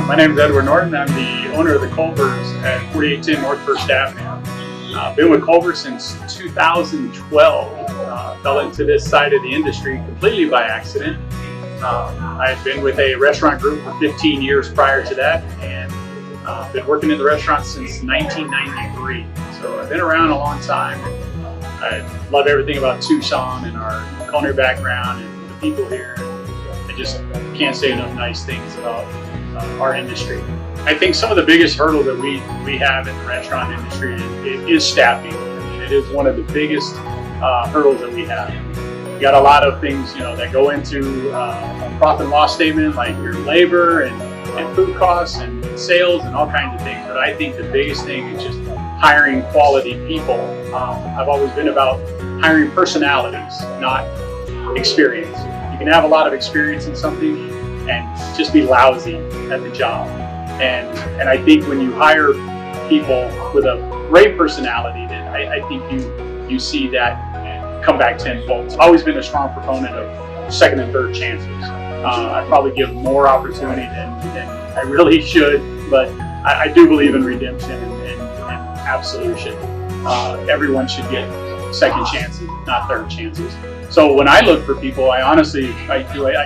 My name is Edward Norton. I'm the owner of the Culvers at 4810 North First Avenue. I've been with Culvers since 2012. Fell into this side of the industry completely by accident. I had been with a restaurant group for 15 years prior to that, and been working in the restaurant since 1993. So I've been around a long time. I love everything about Tucson and our culinary background and the people here. I just can't say enough nice things about our industry. I think some of the biggest hurdles that we have in the restaurant industry is staffing. I mean, it is one of the biggest hurdles that we have. We got a lot of things, that go into a profit and loss statement, like your labor and food costs and sales and all kinds of things. But I think the biggest thing is just hiring quality people. I've always been about hiring personalities, not experience. You can have a lot of experience in something and just be lousy at the job. And I think when you hire people with a great personality, then I think you see that come back tenfold. I've always been a strong proponent of second and third chances. I probably give more opportunity than I really should, but I do believe in redemption and absolution. Everyone should get second chances, not third chances. So when I look for people, I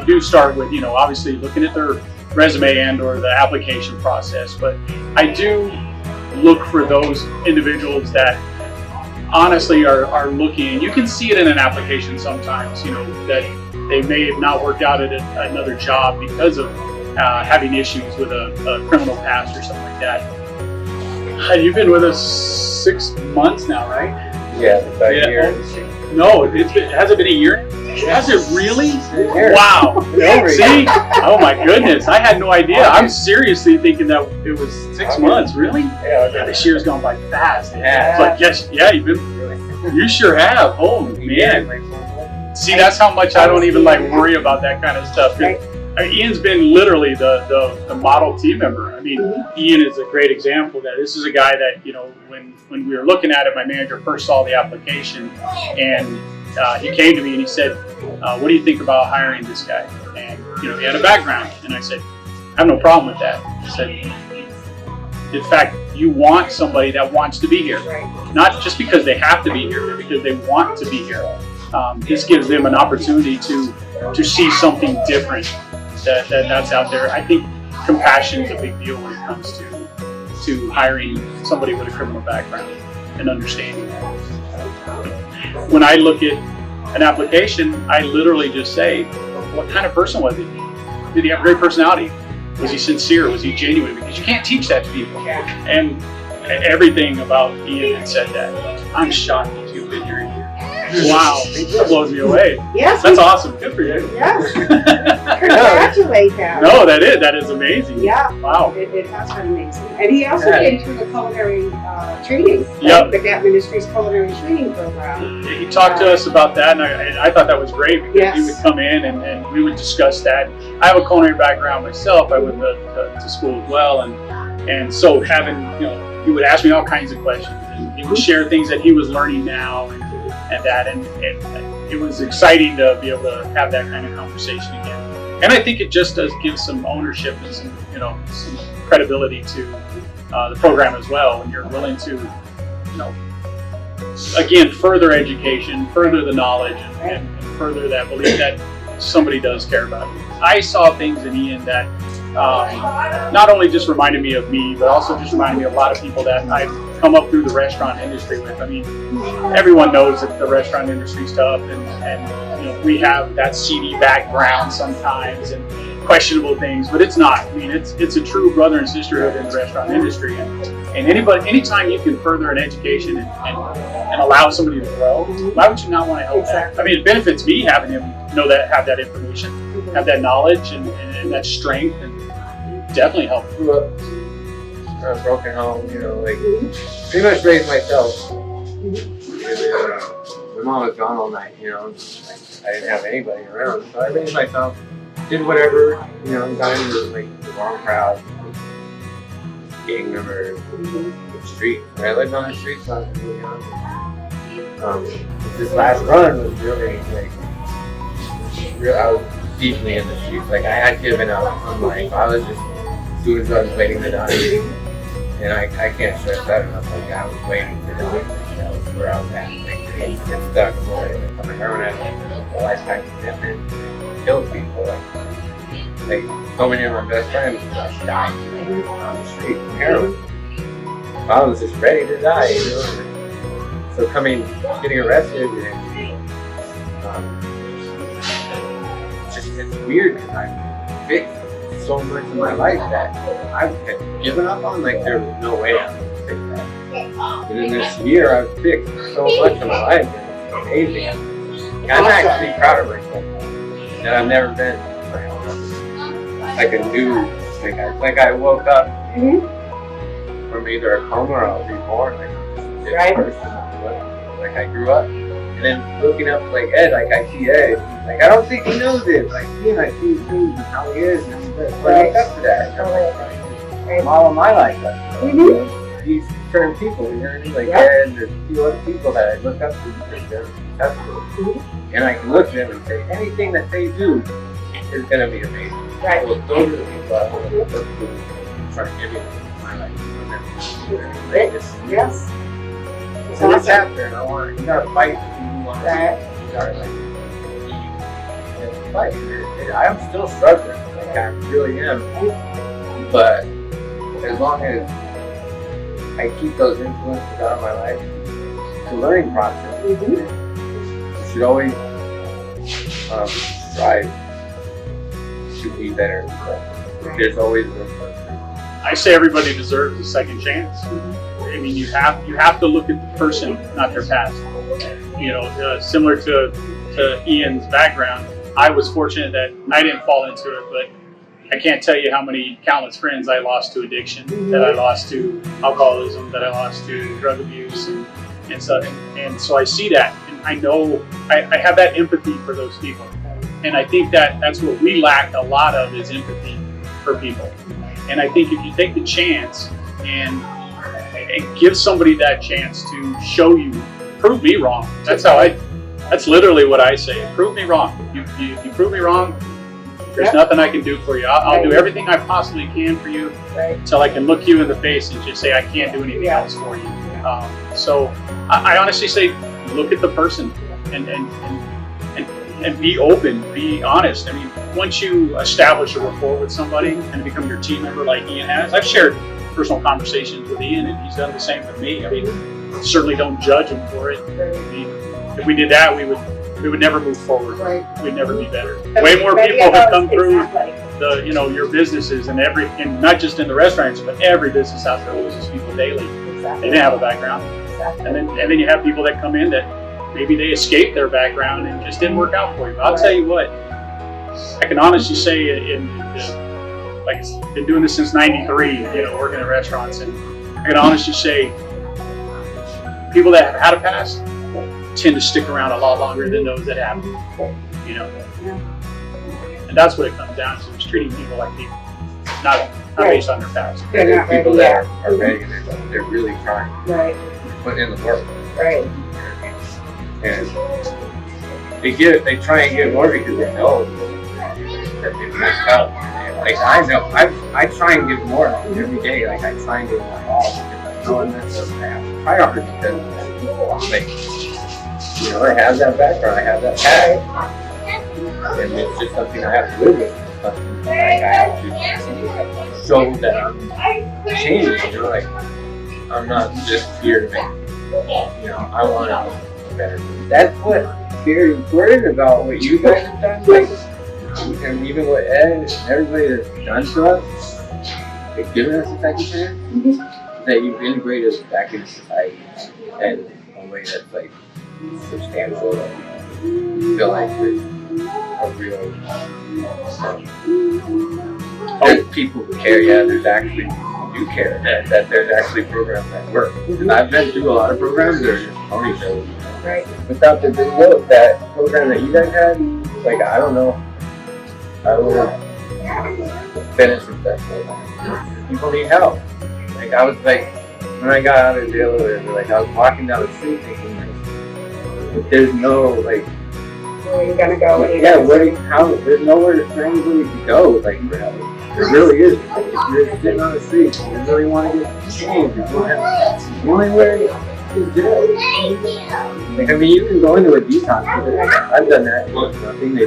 do start with, obviously looking at their resume and or the application process, but I do look for those individuals that honestly are looking, and you can see it in an application sometimes, that they may have not worked out at another job because of having issues with a criminal past or something like that. You've been with us 6 months now, right? Yeah, about a year. No, has it been a year? Has it really? Wow. No, see? Oh my goodness. I had no idea. I'm seriously thinking that it was 6 months. Really? Yeah, this year's gone by fast. Yeah. It's like, yes, yeah, you sure have. Oh man. See, that's how much I don't even worry about that kind of stuff. Ian's been literally the model team member. I mean, Ian is a great example that this is a guy that, when we were looking at it, my manager first saw the application, and he came to me and he said, what do you think about hiring this guy? And, he had a background. And I said, I have no problem with that. I said, in fact, you want somebody that wants to be here. Not just because they have to be here, but because they want to be here. This gives them an opportunity to see something different that's out there. I think compassion is a big deal when it comes to hiring somebody with a criminal background and understanding that. When I look at an application, I literally just say, what kind of person was he? Did he have a great personality? Was he sincere? Was he genuine? Because you can't teach that to people. And everything about Ian had said that. I'm shocked that you've been here a year. Wow, that blows me away. Yes. That's awesome. Good for you. Yes. Congratulate him. No, that is amazing. Yeah. Wow. It has been amazing. And he also came through the culinary training. Yep. The Ministries Culinary Training Program. He talked to us about that, and I thought that was great because he would come in and we would discuss that. I have a culinary background myself. I went to school as well, and so having, he would ask me all kinds of questions, and he would share things that he was learning now and it was exciting to be able to have that kind of conversation again. And I think it just does give some ownership and some credibility to the program as well, when you're willing to, again, further education, further the knowledge, and further that belief that somebody does care about you. I saw things in Ian that not only just reminded me of me, but also just reminded me of a lot of people that I've come up through the restaurant industry with. I mean, everyone knows that the restaurant industry stuff, and we have that seedy background sometimes and questionable things, but it's not. I mean, it's a true brother and sisterhood in the restaurant industry, and anytime you can further an education and allow somebody to grow, why would you not want to help that? I mean, it benefits me having him have that information, have that knowledge and that strength, and definitely help. Grew up in a broken home, pretty much raised myself. My mom was gone all night, I didn't have anybody around, so I raised myself, did whatever, got into the wrong crowd, gang members, the street. I lived on the streets when I was really young. This last run was really I was deeply in the streets. I had given up on life. I was just doing drugs, waiting to die. And I can't stress that enough. Like, I was waiting to die. That was where I was at. Like, get stuck. I'm a heroin addict. A lifetime commitment. Kill people. Like, so many of my best friends died on the street from heroin. I was just ready to die, you know. So getting arrested, it's weird because I fixed so much of my life that I had given up on. Like, there was no way I was going to fix that. And in this year, I've fixed so much of my life, and it's amazing. I'm actually proud of myself that I've never been like a new, like I woke up from either a coma or I was reborn, like this person. Like, I grew up, and then looking up like Ed, like I see Ed, like I don't think he knows it, like I see things and how he is, and I look up to that. All of my life, these certain people, you know what I mean? Like Ed, there's a few other people that I look up to because they're successful, and I can look at them and say anything that they do is gonna be amazing. Right. Well, those are the people I want to look up to, try to give you my life. Yes. It's in a chapter, and you gotta fight if you want to. You gotta fight. I'm still struggling, like I really am. But as long as I keep those influences out of my life, it's a learning process. You should always strive to be better. There's always room for improvement. I say everybody deserves a second chance. I mean, you have to look at the person, not their past. You know, similar to Ian's background, I was fortunate that I didn't fall into it, but I can't tell you how many countless friends I lost to addiction, that I lost to alcoholism, that I lost to drug abuse and stuff. And so I see that, and I know I have that empathy for those people. And I think that's what we lack a lot of, is empathy for people. And I think if you take the chance and give somebody that chance to show you, prove me wrong. That's literally what I say. Prove me wrong. You prove me wrong, there's nothing I can do for you. I'll do everything I possibly can for you until I can look you in the face and just say I can't do anything else for you. So I honestly say, look at the person and be open, be honest. I mean, once you establish a rapport with somebody and become your team member like Ian has, I've shared personal conversations with Ian, and he's done the same with me. I mean, certainly don't judge him for it. I mean, if we did that, we would never move forward. We'd never be better. Way more people have come through your businesses and not just in the restaurants, but every business out there loses people daily. They didn't have a background. And then you have people that come in that maybe they escaped their background and just didn't work out for you. But I'll tell you what, I can honestly say like I've been doing this since '93, working in restaurants, and I can honestly say people that have had a past tend to stick around a lot longer than those that haven't, And that's what it comes down to, is treating people like people, not based on their past. There's people that are ready, they're really trying. Put in the work. And they try and get more because they know that they've messed up. Like, I know, I try and give more every day. Like, I try and give my all because I know I messed up. I have to try harder because, I have that background, I have that past. And it's just something I have to live with. Something I have to show that I'm changing. Like, I'm not just here to make, I want to be better. That's what's very important about what you guys have done. Like, and even what Ed and everybody has done to us, they've given us a second chance, that you've integrated us back into society in a way that's like substantial. You feel like there's a real there's people who care. There's actually people who do care, that there's actually programs that work. Because I've been through a lot of programs that are just pony shows. Without the Goodwill, that program that you guys had, like, I don't know, I would have been successful. People need help. Like, I was like, when I got out of jail, like, I was walking down the street thinking, like, there's no, like, where are you gonna go? There's nowhere for anybody to go, like, for help. It really is. Like, if you're sitting on the street and you really want to get changed, you don't have the only way is jail. Like, I mean, you can go into a detox. I've done that. It's nothing.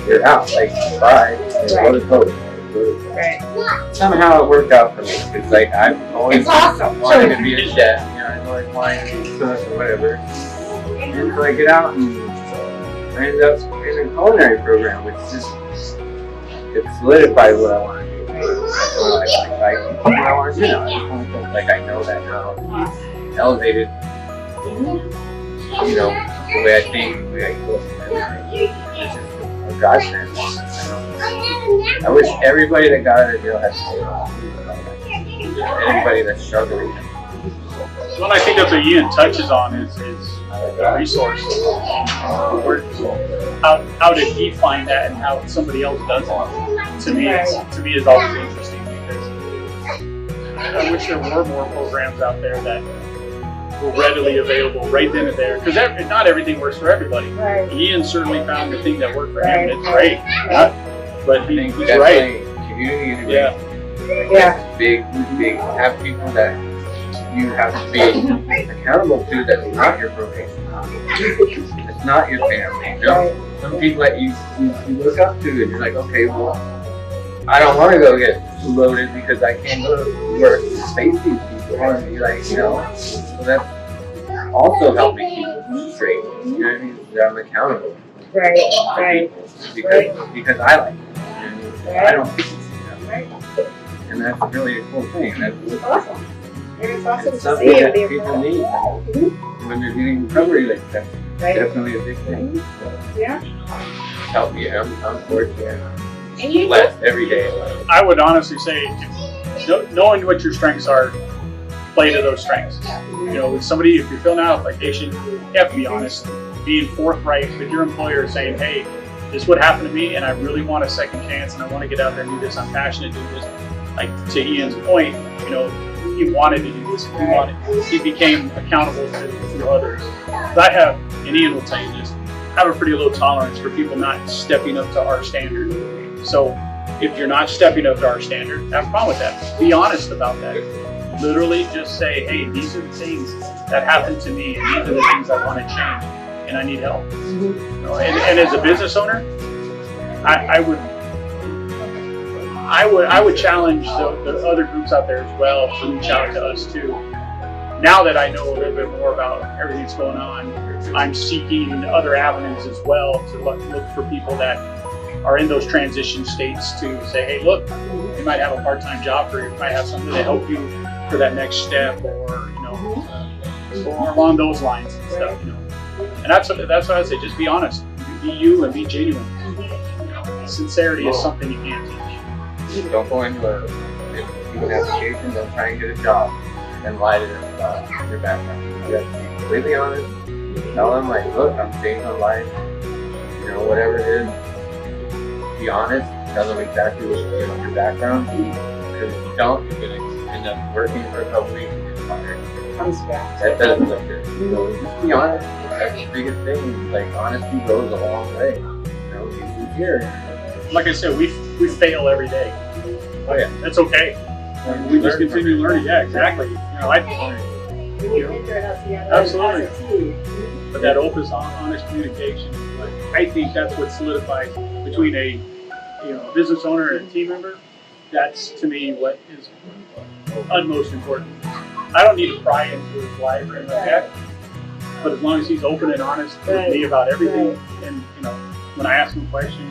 You're out. Like, bye. Go to coke. Right. Somehow it worked out for me. It's like I've always It's awesome. wanted to be a chef. You know, I always wanted to be a cook or whatever. And so I get out and I ended up in a culinary program, which just it solidified what I want to do. That's what I want to do now. I just want to cook. Like I know that now. Elevated, you know, the way I think, the way I cook, and everything. It's just a godsend. I wish everybody that got out of jail had to stay home. Anybody that's struggling. Well, I think that's what Ian touches on is resources. How did he find that, and how somebody else does it? To me, is always interesting because I wish there were more programs out there that were readily available right then and there. Because not everything works for everybody. Right. Ian certainly found the thing that worked for him, and it's great. But he's right. Community integration. Yeah. Big. Have people that you have to be accountable to that's not your probation. It's not your family. You know? Some people that you look up to and you're like, okay, well, I don't want to go get loaded because I can't go to work to face these people. And be like, you know, so that's also helping keep me straight. You know what I mean? That I'm accountable. Right. Because I like it. I don't think and that's really a cool thing. That's awesome. It's awesome it's to something see that it. people need when they're getting recovery. Like that's definitely a big thing. Yeah. Help me. I'm fortunate. And you Blessed every day. I would honestly say, knowing what your strengths are, play to those strengths. You know, if you're filling out an application, you have to be honest, being forthright with your employer, saying, hey, this is what happened to me, and I really want a second chance, and I want to get out there and do this. I'm passionate to do this. Like to Ian's point, you know, he wanted to do this. He became accountable to others. But and Ian will tell you this, I have a pretty low tolerance for people not stepping up to our standard. So if you're not stepping up to our standard, have a problem with that. Be honest about that. Literally just say, hey, these are the things that happened to me, and these are the things I want to change, and I need help. You know, and as a business owner, I would challenge the other groups out there as well to reach out to us too. Now that I know a little bit more about everything that's going on, I'm seeking other avenues as well to look for people that are in those transition states to say, hey, look, you might have a part-time job for you, might have something to help you for that next step, or you know, or along those lines and stuff. You know, and that's what I would say. Just be honest, be you, and be genuine. Sincerity is something you can't teach. Don't go into an application, don't try and get a job and lie to them about your background. You have to be completely honest. Tell them, like, look, I'm changing my life. You know, whatever it is, be honest. Tell them exactly what your background is. Because if you don't, you're going to end up working for a couple weeks and get fired. That doesn't look good. So just be honest. That's the biggest thing. Like, honesty goes a long way. You know, you hear. Like I said, we fail every day. Oh yeah, that's okay. We just continue learning. Yeah, exactly. You know, absolutely. But that opens, honest communication. Like, I think that's what solidifies between a business owner and a team member. That's to me what is utmost important. I don't need to pry into his life or anything like that. But as long as he's open and honest with me about everything, and you know, when I ask him questions.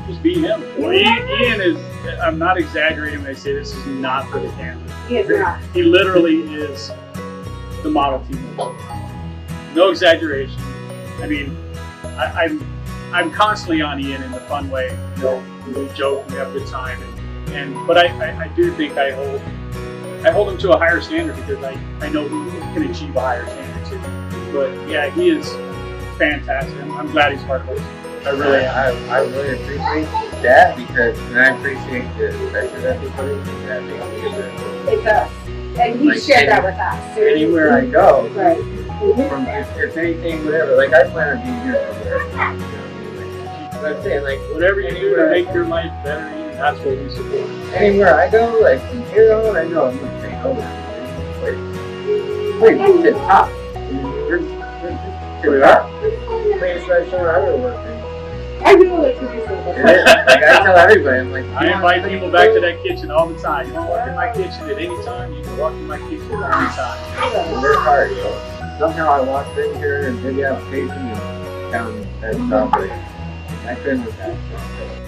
Just be him. Well, Ian is, I'm not exaggerating when I say this is not for the camera. He is not. He literally is the model team member. No exaggeration. I mean, I'm constantly on Ian in the fun way. You know, we joke, we have a good time, but I do think I hold him to a higher standard because I know he can achieve a higher standard too. But yeah, he is fantastic. I'm glad he's part of us. I really appreciate that because, and I appreciate the pressure that they put in that makes me good. It does. And he shared that with us. Anywhere I go, right. From if anything, whatever, like I plan on being here for whatever. But I'm saying, like, whatever you do to make your life better, and that's what we support. Anywhere I go, like from here on, I know I'm gonna take over. Wait, it's top. We're top. Cleanest restaurant I've ever worked in. I know that's what you said. It is. Like I tell everybody, I'm like, I invite people back to that kitchen all the time. You can walk in my kitchen at any time. You can walk in my kitchen at any time. and they're hard, you know. Somehow I walked in here and did the application and found that stuff. I couldn't have that.